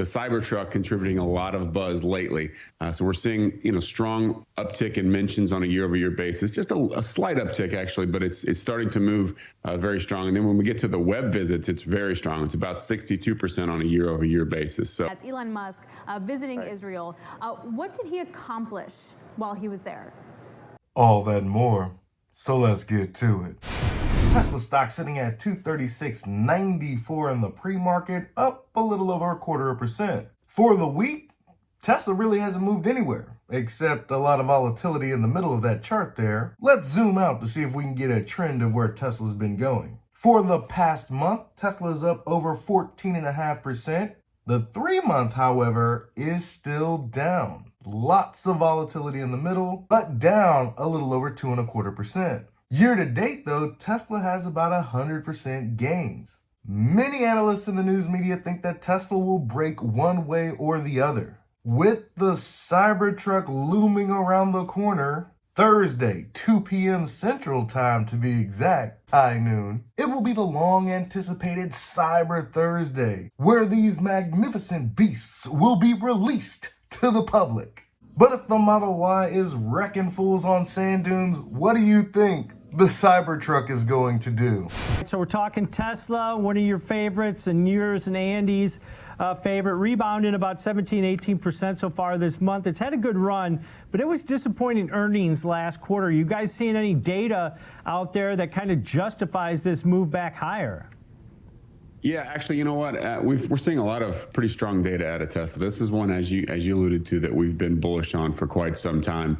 Cybertruck contributing a lot of buzz lately. So we're seeing, strong uptick in mentions on a year-over-year basis, just a slight uptick actually, but it's starting to move very strong. And then when we get to the web visits, it's very strong. It's about 62% on a year-over-year basis. So that's Elon Musk visiting Israel. What did he accomplish while he was there? All that and more. So let's get to it. Tesla stock sitting at $236.94 in the pre-market, up a little over 0.25%. For the week, Tesla really hasn't moved anywhere, except a lot of volatility in the middle of that chart there. Let's zoom out to see if we can get a trend of where Tesla's been going. For the past month, Tesla is up over 14.5%. The 3-month, however, is still down. Lots of volatility in the middle, but down a little over 2.25%. Year to date, though, Tesla has about 100% gains. Many analysts in the news media think that Tesla will break one way or the other. With the Cybertruck looming around the corner, Thursday, 2 p.m. Central Time to be exact, high noon, it will be the long-anticipated Cyber Thursday, where these magnificent beasts will be released to the public. But if the Model Y is wrecking fools on sand dunes, what do you think the Cybertruck is going to do? So we're talking Tesla, one of your favorites, and yours and Andy's favorite, rebounding about 17-18% so far this month. It's had a good run, but it was disappointing earnings last quarter. You guys seeing any data out there that kind of justifies this move back higher? Yeah, actually, you know what? We're seeing a lot of pretty strong data out of Tesla. This is one, as you alluded to, that we've been bullish on for quite some time,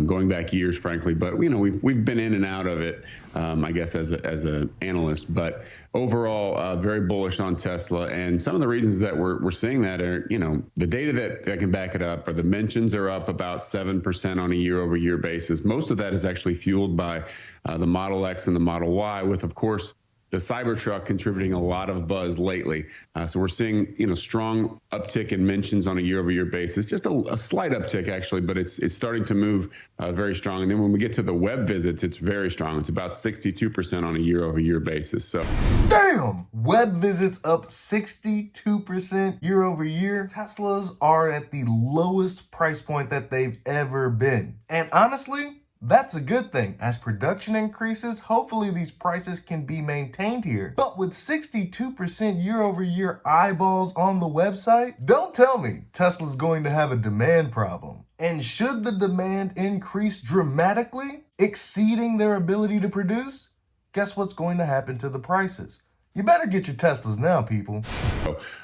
going back years, frankly. But we've been in and out of it, I guess, as an analyst. But overall, very bullish on Tesla. And some of the reasons that we're seeing that are, the data that can back it up are the mentions are up about 7% on a year-over-year basis. Most of that is actually fueled by the Model X and the Model Y, with, of course, the Cybertruck contributing a lot of buzz lately. So we're seeing, strong uptick in mentions on a year-over-year basis, just a slight uptick actually, but it's starting to move very strong. And then when we get to the web visits, it's very strong. It's about 62% on a year-over-year basis. So, damn, web visits up 62% year-over-year. Teslas are at the lowest price point that they've ever been. And honestly, that's a good thing. As production increases, hopefully these prices can be maintained here. But with 62% year-over-year eyeballs on the website, don't tell me Tesla's going to have a demand problem. And should the demand increase dramatically, exceeding their ability to produce, guess what's going to happen to the prices? You better get your Teslas now, people.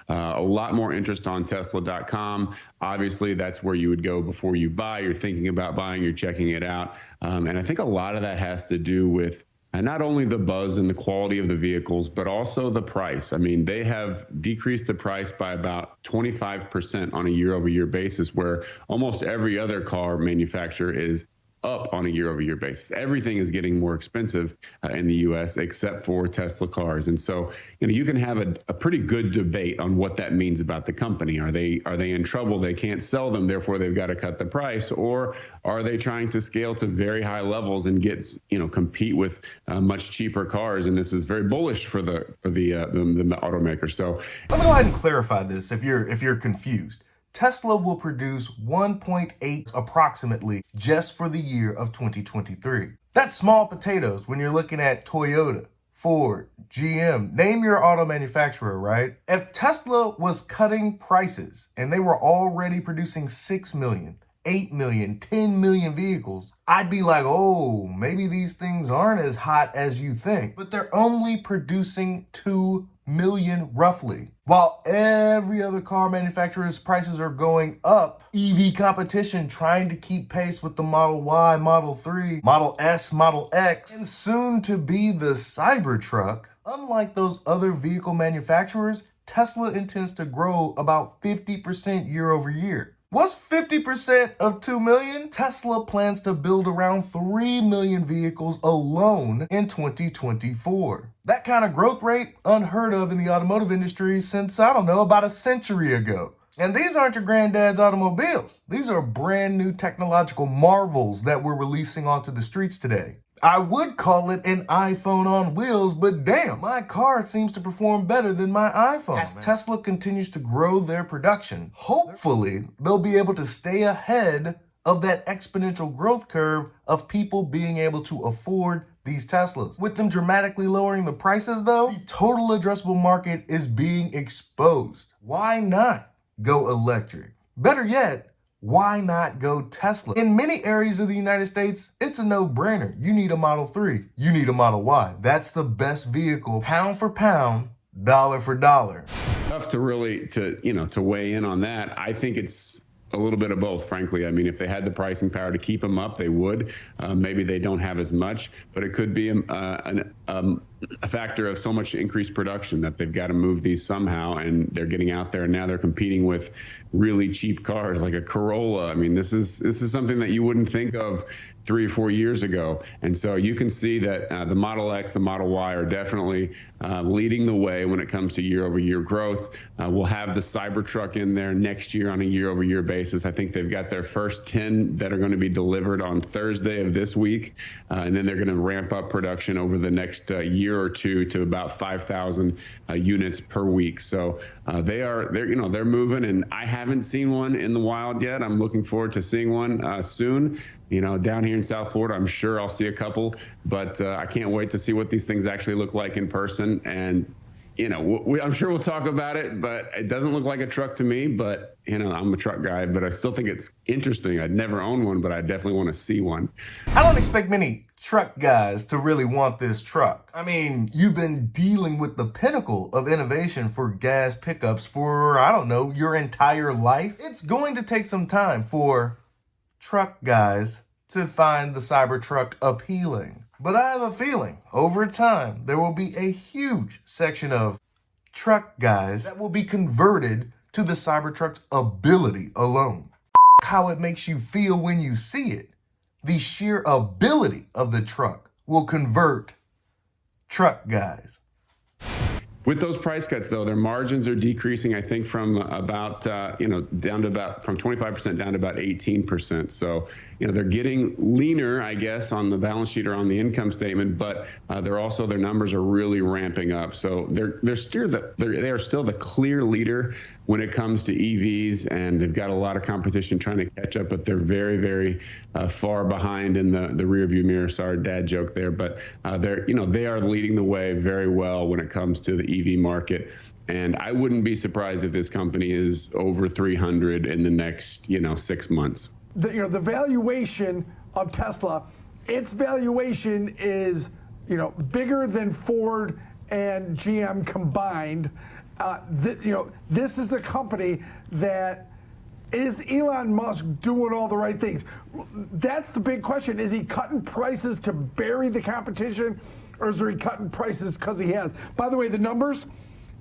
A lot more interest on Tesla.com. Obviously, that's where you would go before you buy. You're thinking about buying, you're checking it out. And I think a lot of that has to do with not only the buzz and the quality of the vehicles, but also the price. I mean, they have decreased the price by about 25% on a year-over-year basis, where almost every other car manufacturer is up on a year-over-year basis. Everything is getting more expensive in the U.S. except for Tesla cars. And so, you can have a pretty good debate on what that means about the company. Are they in trouble? They can't sell them, therefore they've got to cut the price, or are they trying to scale to very high levels and get compete with much cheaper cars? And this is very bullish for the automaker. So let me go ahead and clarify this if you're confused. Tesla will produce 1.8 approximately just for the year of 2023. That's small potatoes when you're looking at Toyota, Ford, GM, name your auto manufacturer, right? If Tesla was cutting prices and they were already producing 6 million, 8 million, 10 million vehicles, I'd be like, oh, maybe these things aren't as hot as you think. But they're only producing 2 million roughly. While every other car manufacturer's prices are going up, EV competition trying to keep pace with the Model Y, Model 3, Model S, Model X, and soon to be the Cybertruck. Unlike those other vehicle manufacturers, Tesla intends to grow about 50% year over year. What's 50% of 2 million? Tesla plans to build around 3 million vehicles alone in 2024. That kind of growth rate, unheard of in the automotive industry since, about a century ago. And these aren't your granddad's automobiles. These are brand new technological marvels that we're releasing onto the streets today. I would call it an iPhone on wheels, but damn, my car seems to perform better than my iPhone. As Tesla continues to grow their production, hopefully they'll be able to stay ahead of that exponential growth curve of people being able to afford these Teslas. With them dramatically lowering the prices though, the total addressable market is being exposed. Why not go electric? Better yet, why not go Tesla? In many areas of the United States, it's a no-brainer. You need a Model 3. You need a Model Y. That's the best vehicle, pound for pound, dollar for dollar. Tough to really, to weigh in on that. I think it's a little bit of both, frankly. I mean, if they had the pricing power to keep them up, they would. Maybe they don't have as much, but it could be a factor of so much increased production that they've got to move these somehow, and they're getting out there and now they're competing with really cheap cars like a Corolla. I mean, this is something that you wouldn't think of 3 or 4 years ago. And so you can see that the Model X, the Model Y are definitely leading the way when it comes to year-over-year growth. We'll have the Cybertruck in there next year on a year-over-year basis. I think they've got their first 10 that are going to be delivered on Thursday of this week, and then they're going to ramp up production over the next year or two to about 5,000 units per week. So they're moving, and I haven't seen one in the wild yet. I'm looking forward to seeing one soon. Down here in South Florida, I'm sure I'll see a couple, but I can't wait to see what these things actually look like in person. And, I'm sure we'll talk about it, but it doesn't look like a truck to me. But, I'm a truck guy, but I still think it's interesting. I'd never own one, but I definitely want to see one. I don't expect many truck guys to really want this truck. I mean, you've been dealing with the pinnacle of innovation for gas pickups for, I don't know, your entire life. It's going to take some time for truck guys to find the Cybertruck appealing. But I have a feeling over time there will be a huge section of truck guys that will be converted to the Cybertruck's ability alone. How it makes you feel when you see it. The sheer ability of the truck will convert truck guys. With those price cuts, though, their margins are decreasing, I think, from about, down to about, from 25% down to about 18%. So, they're getting leaner, I guess, on the balance sheet or on the income statement, but their numbers are really ramping up. So they are still the clear leader when it comes to EVs, and they've got a lot of competition trying to catch up, but they're very, very far behind in the rearview mirror. Sorry, dad joke there, but they are leading the way very well when it comes to the EV market. And I wouldn't be surprised if this company is over 300 in the next, 6 months. The valuation of Tesla, its valuation is, bigger than Ford and GM combined. This is a company that is Elon Musk doing all the right things? That's the big question. Is he cutting prices to bury the competition, or is he cutting prices because he has? By the way, the numbers,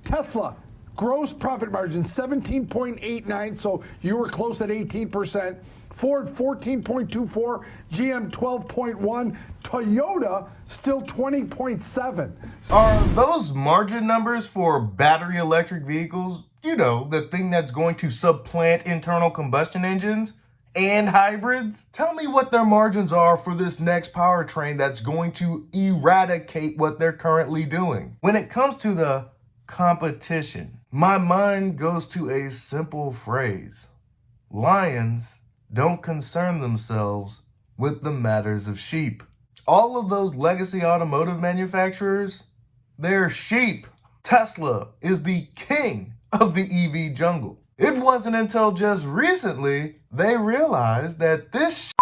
Tesla, gross profit margin 17.89, so you were close at 18%. Ford 14.24, GM 12.1, Toyota still 20.7. Are those margin numbers for battery electric vehicles, the thing that's going to supplant internal combustion engines and hybrids? Tell me what their margins are for this next powertrain that's going to eradicate what they're currently doing. When it comes to the competition, my mind goes to a simple phrase. Lions don't concern themselves with the matters of sheep. All of those legacy automotive manufacturers, they're sheep. Tesla is the king of the EV jungle. It wasn't until just recently they realized that this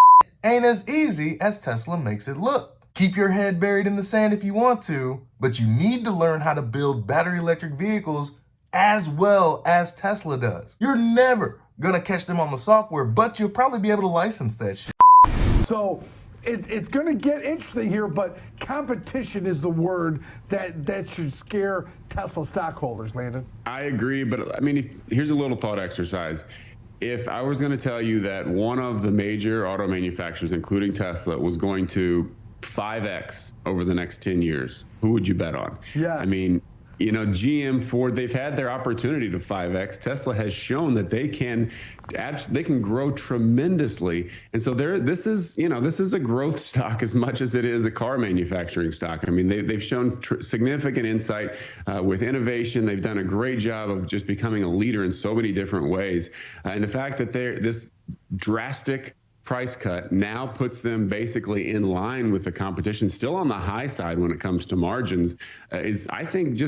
ain't as easy as Tesla makes it look. Keep your head buried in the sand if you want to, but you need to learn how to build battery electric vehicles as well as Tesla does. You're never gonna catch them on the software, but you'll probably be able to license that shit. So it's going to get interesting here, but competition is the word that should scare Tesla stockholders, Landon. I agree, but I mean, here's a little thought exercise. If I was going to tell you that one of the major auto manufacturers, including Tesla, was going to 5x over the next 10 years, who would you bet on? Yes. I mean, GM, Ford, they've had their opportunity to 5X. Tesla has shown that they can grow tremendously. And so this is a growth stock as much as it is a car manufacturing stock. I mean, they've shown significant insight with innovation. They've done a great job of just becoming a leader in so many different ways. And the fact that this drastic price cut now puts them basically in line with the competition, still on the high side when it comes to margins, is, I think,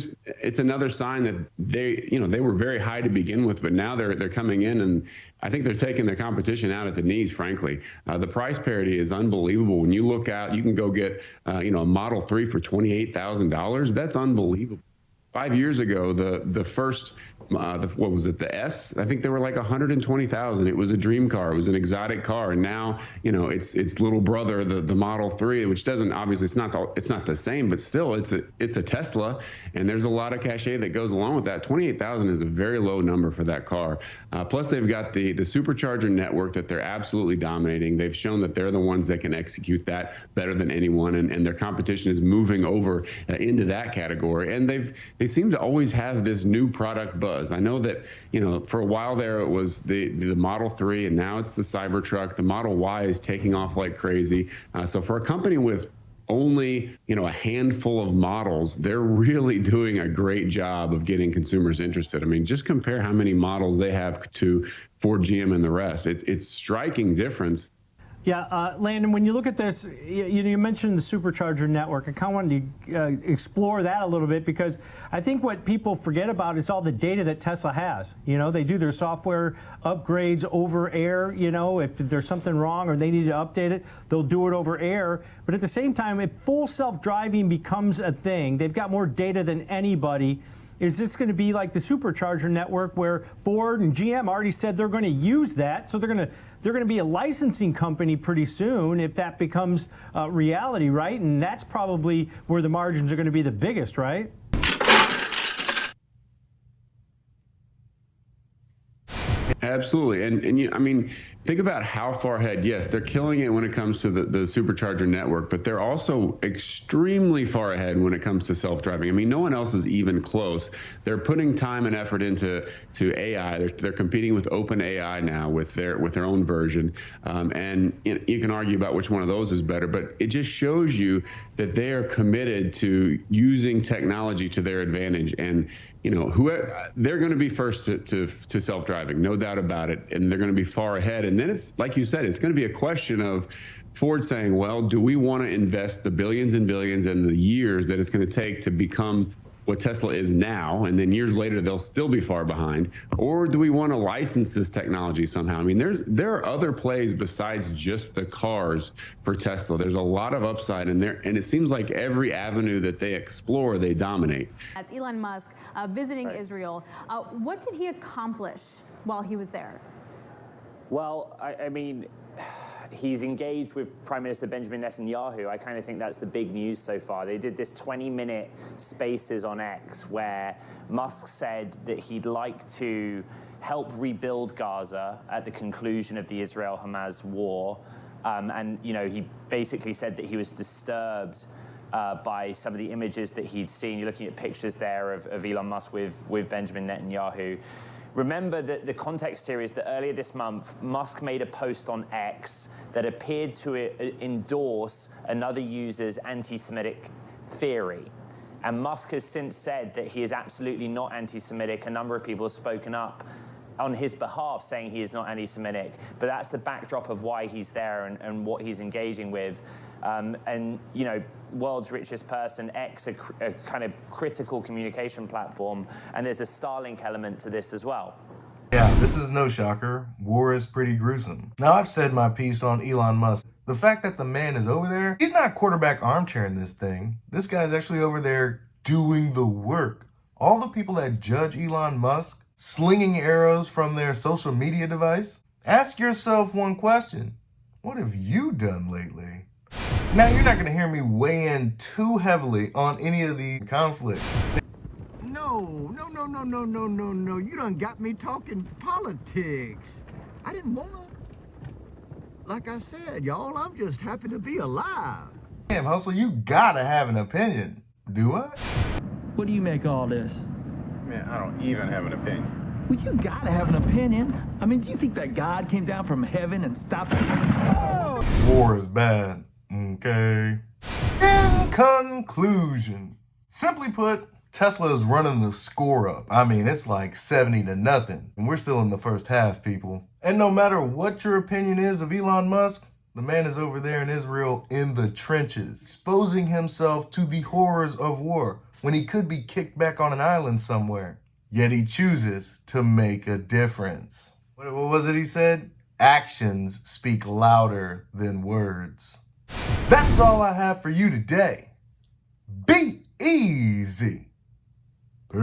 it's another sign that they were very high to begin with, but now they're coming in, and I think they're taking their competition out at the knees, frankly. The price parity is unbelievable. When you look out, you can go get a Model 3 for $28,000. That's unbelievable. 5 years ago, the first, what was it, the S? I think they were like 120,000. It was a dream car. It was an exotic car, and now its little brother, the Model 3, which doesn't, obviously it's not the same, but still it's a Tesla, and there's a lot of cachet that goes along with that. 28,000 is a very low number for that car. Plus, they've got the supercharger network that they're absolutely dominating. They've shown that they're the ones that can execute that better than anyone, and their competition is moving over into that category. And they seem to always have this new product buzz. I know that, for a while there it was the Model 3, and now it's the Cybertruck. The Model Y is taking off like crazy. So for a company with only, a handful of models, they're really doing a great job of getting consumers interested. I mean, just compare how many models they have to Ford, GM, and the rest. It's striking difference. Yeah, Landon, when you look at this, you mentioned the supercharger network. I kind of wanted to explore that a little bit, because I think what people forget about is all the data that Tesla has. They do their software upgrades over air. If there's something wrong or they need to update it, they'll do it over air. But at the same time, if full self-driving becomes a thing, they've got more data than anybody. Is this going to be like the supercharger network, where Ford and GM already said they're going to use that? So they're going to be a licensing company pretty soon if that becomes reality, right? And that's probably where the margins are going to be the biggest, right? Absolutely. And think about how far ahead. Yes, they're killing it when it comes to the supercharger network, but they're also extremely far ahead when it comes to self-driving. No one else is even close. They're putting time and effort into AI. They're competing with OpenAI now with their own version. And you can argue about which one of those is better, but it just shows you that they are committed to using technology to their advantage. And they're going to be first to self-driving, no doubt about it, and they're going to be far ahead. And then it's, like you said, it's going to be a question of Ford saying, well, do we want to invest the billions and billions and the years that it's going to take to become what Tesla is now, and then years later they'll still be far behind? Or do we want to license this technology somehow? There are other plays besides just the cars for Tesla. There's a lot of upside in there, and it seems like every avenue that they explore, they dominate. That's Elon Musk visiting Israel. What did he accomplish while he was there? Well, he's engaged with Prime Minister Benjamin Netanyahu. I kind of think that's the big news so far. They did this 20-minute Spaces on X where Musk said that he'd like to help rebuild Gaza at the conclusion of the Israel-Hamas war. He basically said that he was disturbed by some of the images that he'd seen. You're looking at pictures there of Elon Musk with Benjamin Netanyahu. Remember that the context here is that earlier this month, Musk made a post on X that appeared to endorse another user's anti-Semitic theory. And Musk has since said that he is absolutely not anti-Semitic. A number of people have spoken up on his behalf saying he is not anti-Semitic. But that's the backdrop of why he's there and what he's engaging with. World's richest person, X, a kind of critical communication platform, and there's a Starlink element to this as well. Yeah, this is no shocker. War is pretty gruesome. Now, I've said my piece on Elon Musk. The fact that the man is over there, he's not quarterback armchairing this thing. This guy's actually over there doing the work. All the people that judge Elon Musk slinging arrows from their social media device, ask yourself one question. What have you done lately? Now, you're not going to hear me weigh in too heavily on any of the conflicts. No. You done got me talking politics. I didn't want to. Like I said, y'all, I'm just happy to be alive. Damn, Hustle, you gotta have an opinion. Do I? What do you make of all this? Man, I don't even have an opinion. Well, you gotta have an opinion. I mean, do you think that God came down from heaven and stopped it? Oh! War is bad, okay? In conclusion, simply put, Tesla is running the score up. I mean, it's like 70-0, and we're still in the first half, people. And no matter what your opinion is of Elon Musk, the man is over there in Israel in the trenches, exposing himself to the horrors of war when he could be kicked back on an island somewhere. Yet he chooses to make a difference. What was it he said? Actions speak louder than words. That's all I have for you today. Be easy. Peace.